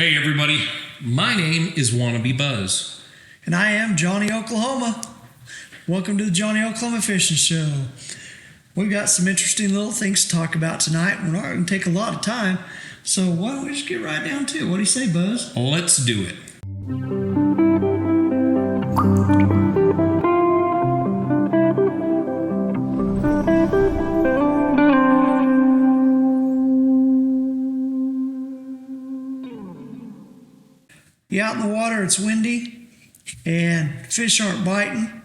Hey everybody, my name is Wannabe Buzz. And I am Jonny Oklahoma. Welcome to the Jonny Oklahoma Fishing Show. We've got some interesting little things to talk about tonight. We're not going to take a lot of time, so why don't we just get right down to it? What do you say, Buzz? Let's do it. You're out in the water, it's windy, and fish aren't biting.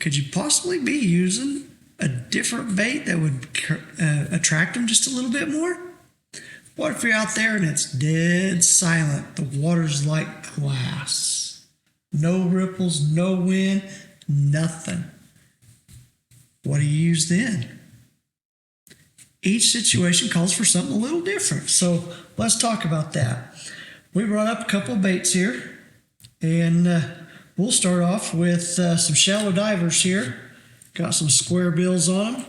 Could you possibly be using a different bait that would attract them just a little bit more? What if you're out there and it's dead silent? The water's like glass. No ripples, no wind, nothing. What do you use then? Each situation calls for something a little different. So let's talk about that. We brought up a couple of baits here, and we'll start off with some shallow divers here. Got some square bills on them.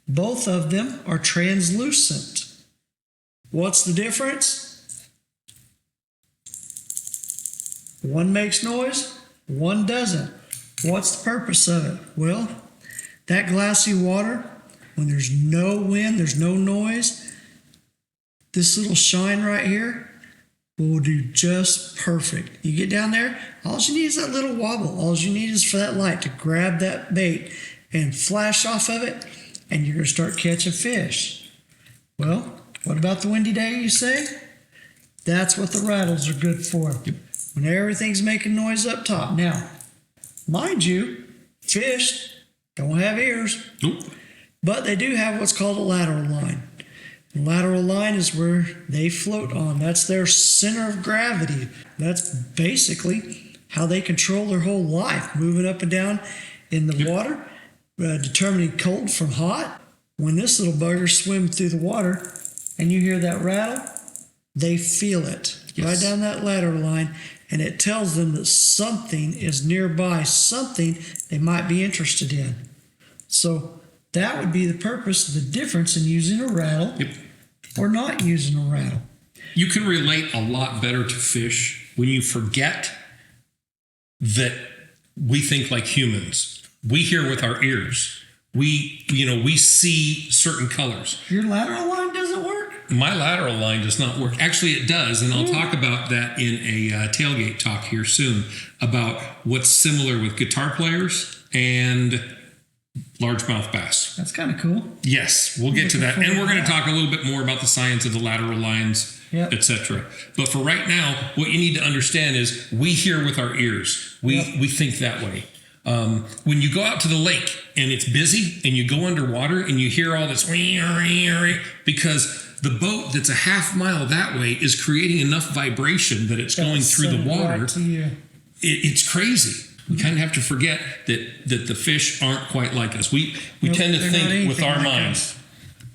Both of them are translucent. What's the difference? One makes noise, one doesn't. What's the purpose of it? Well, that glassy water, when there's no wind, there's no noise, this little shine right here will do just perfect. You get down there, all you need is that little wobble. All you need is for that light to grab that bait and flash off of it, and you're going to start catching fish. Well, what about the windy day, you say? That's what the rattles are good for. Yep. When everything's making noise up top. Now, mind you, fish don't have ears. Nope. But they do have what's called a lateral line. The lateral line is where they float on. That's their center of gravity. That's basically how they control their whole life, moving up and down in the water, determining cold from hot. When this little bugger swims through the water and you hear that rattle, they feel it right down that lateral line, and it tells them that something is nearby, something they might be interested in. So that would be the purpose, the difference in using a rattle or not using a rattle. You can relate a lot better to fish when you forget that we think like humans. We hear with our ears. We see certain colors. Your lateral line doesn't work? My lateral line does not work. Actually, it does, and I'll talk about that in a tailgate talk here soon about what's similar with guitar players and largemouth bass. That's kind of cool. Yes, we'll get to that. And we're going to talk a little bit more about the science of the lateral lines, etc. But for right now, what you need to understand is we hear with our ears. We think that way. When you go out to the lake and it's busy and you go underwater and you hear all this because the boat that's a half mile that way is creating enough vibration that it's going through the water. Right, it's crazy. We kind of have to forget that the fish aren't quite like us. We tend to think with our minds.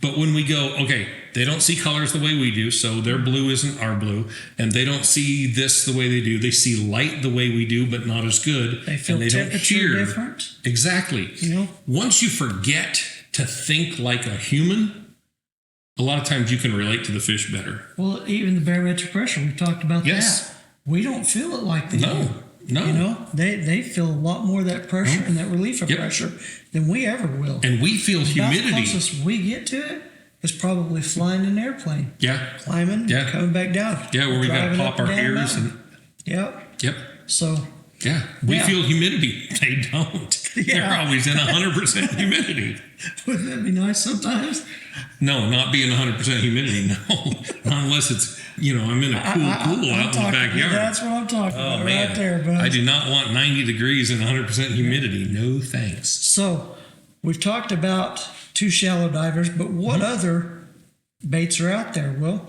But when we go, okay, they don't see colors the way we do, so their blue isn't our blue, and they don't see this the way they do. They see light the way we do, but not as good. They feel and they temperature don't hear different. Exactly. Once you forget to think like a human, a lot of times you can relate to the fish better. Well, even the barometric pressure, we've talked about that. We don't feel it like they do. No. They feel a lot more of that pressure and that relief of pressure than we ever will. And we feel humidity. The closest we get to it is probably flying in an airplane. Yeah. Climbing, coming back down. Yeah, where we got to pop our ears. Yep. So. Yeah, we feel humidity. They don't. They're always in 100% humidity. Wouldn't that be nice sometimes? No, not being 100% humidity, no. Not unless it's, I'm in a cool pool out in the backyard. That's what I'm talking about right there, bud. I do not want 90 degrees and 100% humidity. No thanks. So, we've talked about two shallow divers, but what other baits are out there? Well,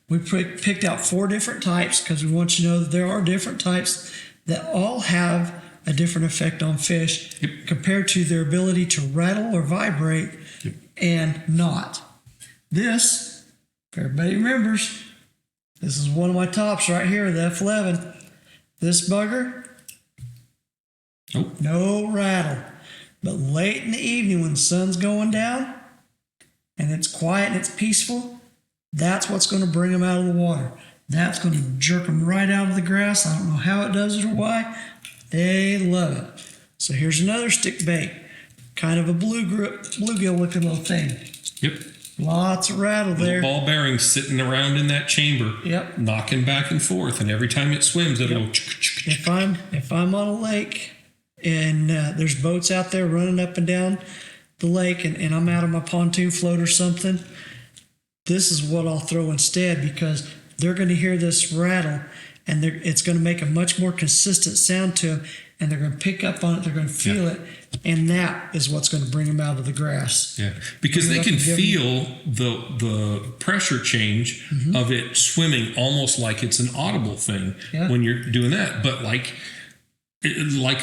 we picked out 4 different types because we want you to know that there are different types that all have a different effect on fish compared to their ability to rattle or vibrate and not. This, if everybody remembers, this is one of my tops right here, the F11. This bugger, no rattle. But late in the evening when the sun's going down and it's quiet and it's peaceful, that's what's going to bring them out of the water. That's going to jerk them right out of the grass. I don't know how it does it or why. They love it. So here's another stick bait. Kind of a bluegill looking little thing. Yep. Lots of rattle there. Little ball bearings sitting around in that chamber. Yep. Knocking back and forth, and every time it swims, it'll go. If I'm on a lake and there's boats out there running up and down the lake, and I'm out on my pontoon float or something, this is what I'll throw instead, because they're going to hear this rattle, and it's going to make a much more consistent sound to them, and they're going to pick up on it, they're going to feel it, and that is what's going to bring them out of the grass. Yeah, because they can feel the pressure change of it swimming, almost like it's an audible thing when you're doing that. But like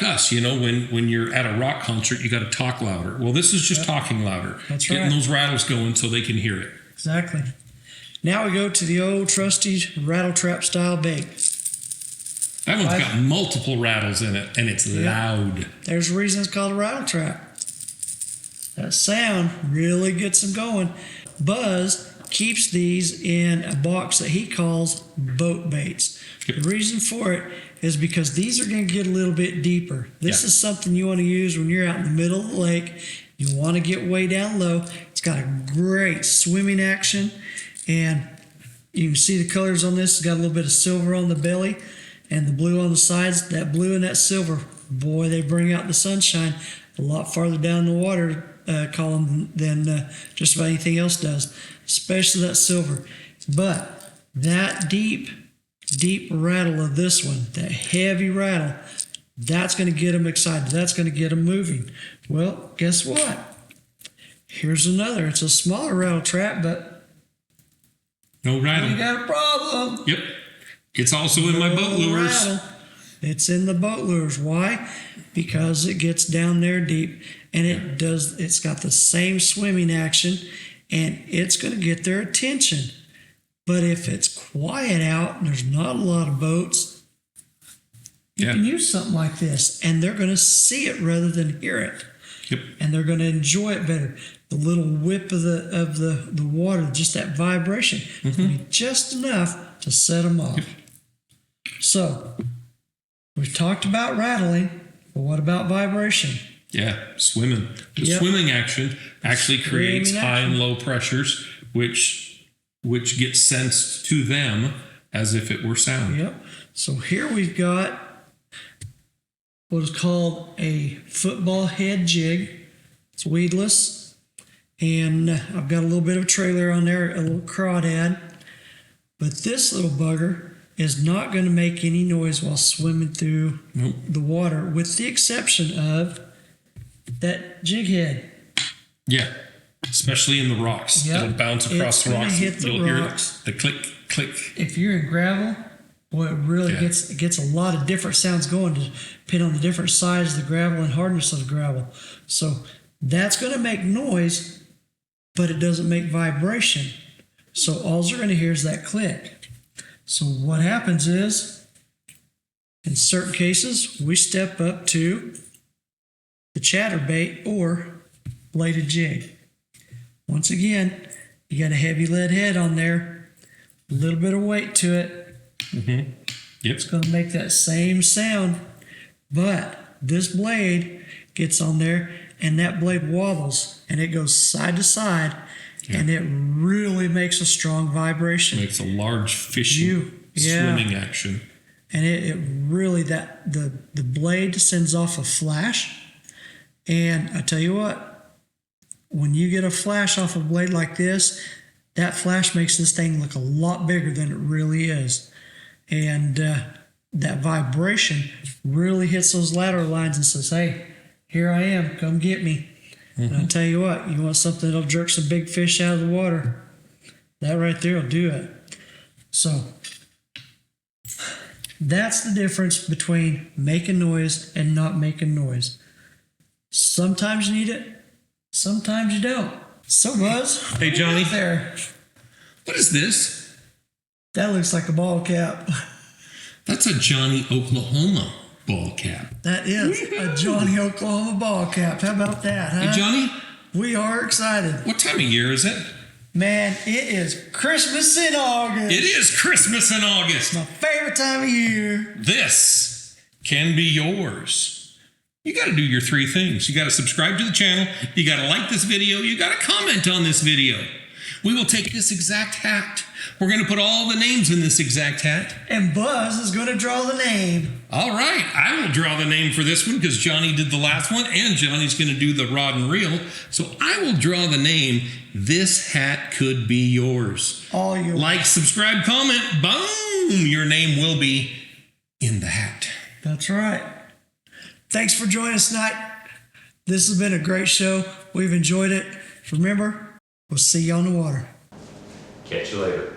us, when you're at a rock concert, you got to talk louder. Well, this is just talking louder. That's Getting those rattles going so they can hear it. Exactly. Now we go to the old trusty rattle trap style bait. That one's got multiple rattles in it, and it's loud. There's a reason it's called a rattle trap. That sound really gets them going. Buzz keeps these in a box that he calls boat baits. The reason for it is because these are going to get a little bit deeper. This is something you want to use when you're out in the middle of the lake. You want to get way down low. It's got a great swimming action, and you can see the colors on this. It's got a little bit of silver on the belly and the blue on the sides. That blue and that silver, boy, they bring out the sunshine a lot farther down the water column than just about anything else does, especially that silver. But that deep rattle of this one, that heavy rattle, that's going to get them excited. That's going to get them moving. Well, guess what? Here's another. It's a smaller rattle trap, but no rattle. You got a problem. Yep. It's also in my boat lures. Rattle. It's in the boat lures. Why? Because it gets down there deep, and it's got the same swimming action, and it's going to get their attention. But if it's quiet out and there's not a lot of boats, you can use something like this, and they're going to see it rather than hear it. Yep. And they're going to enjoy it better. The little whip of the water, just that vibration, will be just enough to set them off. Yep. So, we've talked about rattling, but what about vibration? Yeah, swimming. The swimming action actually creates high and low pressures, which gets sensed to them as if it were sound. Yep. So here we've got what is called a football head jig. It's weedless, and I've got a little bit of a trailer on there, a little crawdad. But this little bugger is not going to make any noise while swimming through the water, with the exception of that jig head. Yeah, especially in the rocks. It'll bounce across the rocks. Hit the You'll rocks. hear the click, click. If you're in gravel, boy, it really gets a lot of different sounds going, depending on the different size of the gravel and hardness of the gravel. So that's going to make noise, but it doesn't make vibration. So all you're going to hear is that click. So what happens is, in certain cases, we step up to the chatterbait or bladed jig. Once again, you got a heavy lead head on there, a little bit of weight to it. Yep. It's going to make that same sound, but this blade gets on there, and that blade wobbles, and it goes side to side, and it really makes a strong vibration. Makes a large fishing, swimming action. And it really, the blade sends off a flash. And I tell you what, when you get a flash off a blade like this, that flash makes this thing look a lot bigger than it really is. And that vibration really hits those lateral lines and says, hey, here I am, come get me. And I'll tell you what, you want something that'll jerk some big fish out of the water, that right there will do it. So that's the difference between making noise and not making noise. Sometimes you need it, sometimes you don't. So Buzz, hey Johnny, there. What is this? That looks like a ball cap. That's a Jonny Oklahoma ball cap. That is a Jonny Oklahoma ball cap. How about that, huh? Hey Johnny, we are excited. What time of year is it? Man, it is Christmas in August. It is Christmas in August. My favorite time of year. This can be yours. You got to do your 3 things. You got to subscribe to the channel. You got to like this video. You got to comment on this video. We will take this exact hat. We're going to put all the names in this exact hat. And Buzz is going to draw the name. All right. I will draw the name for this one because Johnny did the last one and Johnny's going to do the rod and reel. So I will draw the name. This hat could be yours. All yours. Like, subscribe, comment. Boom. Your name will be in the hat. That's right. Thanks for joining us tonight. This has been a great show. We've enjoyed it. Remember, we'll see you on the water. Catch you later.